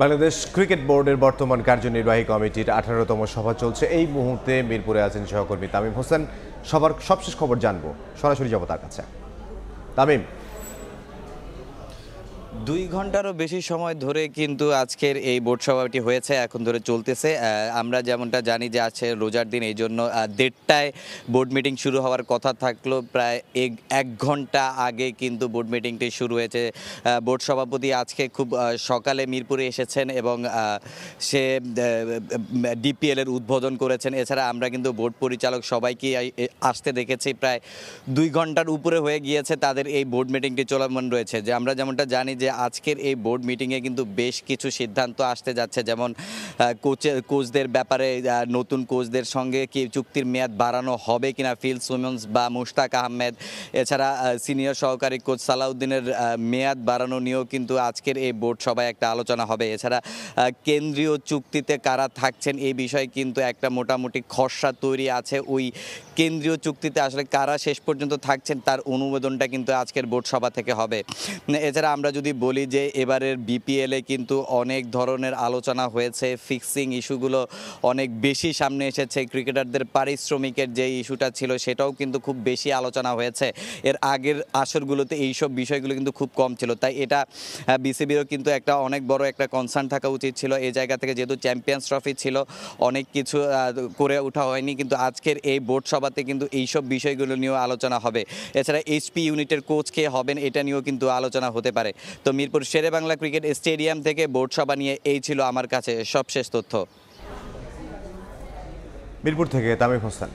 Bangladesh cricket বোর্ডের বর্তমান কার্যনির্বাহী কমিটির 18তম সভা চলছে। এই মুহূর্তে মিরপুরে আছেন সহকর্মী তামিম হোসেন। সবার সবশেষ খবর জানবো, সরাসরি যাব তার কাছে। তামিম, 2 ঘন্টারও বেশি সময় ধরে কিন্তু আজকের এই বোর্ড সভাটি হয়েছে, এখন ধরে চলতেছে। আমরা যেমনটা জানি যে আছে রোজার দিন, এই জন্য 1:30টায় বোর্ড মিটিং শুরু হওয়ার কথা থাকলো। প্রায় 1 ঘন্টা আগে কিন্তু বোর্ড মিটিংটি শুরু হয়েছে। বোর্ড সভাপতি আজকে খুব সকালে মিরপুরে এসেছেন এবং সে ডিপিএল এর উদ্বোধন করেছেন। এছাড়া আমরা কিন্তু বোর্ড পরিচালক সবাইকে আসতে দেখেছি। প্রায় 2 ঘন্টার উপরে হয়ে গিয়েছে তাদের এই বোর্ড মিটিংটি চলমান রয়েছে। যে আমরা যেমনটা জানি যে আজকের এই বোর্ড মিটিংয়ে কিন্তু বেশ কিছু সিদ্ধান্ত আসতে যাচ্ছে, যেমন কোচদের ব্যাপারে নতুন কোচদের সঙ্গে কি চুক্তির মেয়াদ বাড়ানো হবে কিনা, ফিল সুমন্স বা মুশতাক আহমেদ। এছাড়া সিনিয়র সহকারী কোচ সালাউদ্দিনের মেয়াদ বাড়ানো নিয়েও কিন্তু আজকের এই বোর্ড সভায় একটা আলোচনা হবে। এছাড়া কেন্দ্রীয় চুক্তিতে কারা থাকছেন এই বিষয়ে কিন্তু একটা মোটামুটি খসড়া তৈরি আছে। ওই কেন্দ্রীয় চুক্তিতে আসলে কারা শেষ পর্যন্ত থাকছেন তার অনুমোদনটা কিন্তু আজকের বোর্ড সভা থেকে হবে। এছাড়া আমরা যদি বলি যে এবারের বিপিএলে কিন্তু অনেক ধরনের আলোচনা হয়েছে, ফিক্সিং ইস্যুগুলো অনেক বেশি সামনে এসেছে। ক্রিকেটারদের পারিশ্রমিকের যে ইস্যুটা ছিল সেটাও কিন্তু খুব বেশি আলোচনা হয়েছে। এর আগের আসরগুলোতে এইসব বিষয়গুলো কিন্তু খুব কম ছিল, তাই এটা বিসিবিরও কিন্তু একটা অনেক বড় একটা কনসার্ন থাকা উচিত ছিল। এই জায়গা থেকে যেহেতু চ্যাম্পিয়ন্স ট্রফি ছিল, অনেক কিছু করে ওঠা হয়নি, কিন্তু আজকের এই বোর্ড সভাতে কিন্তু এইসব বিষয়গুলো নিয়েও আলোচনা হবে। এছাড়া এইচপি ইউনিটের কোচ কে হবেন এটা নিয়েও কিন্তু আলোচনা হতে পারে। তো মিরপুর শেরে বাংলা ক্রিকেট স্টেডিয়াম থেকে বোর্ড সভা নিয়ে এই ছিল আমার কাছে সবশেষ তথ্য। মিরপুর থেকে তামিম হোসেন।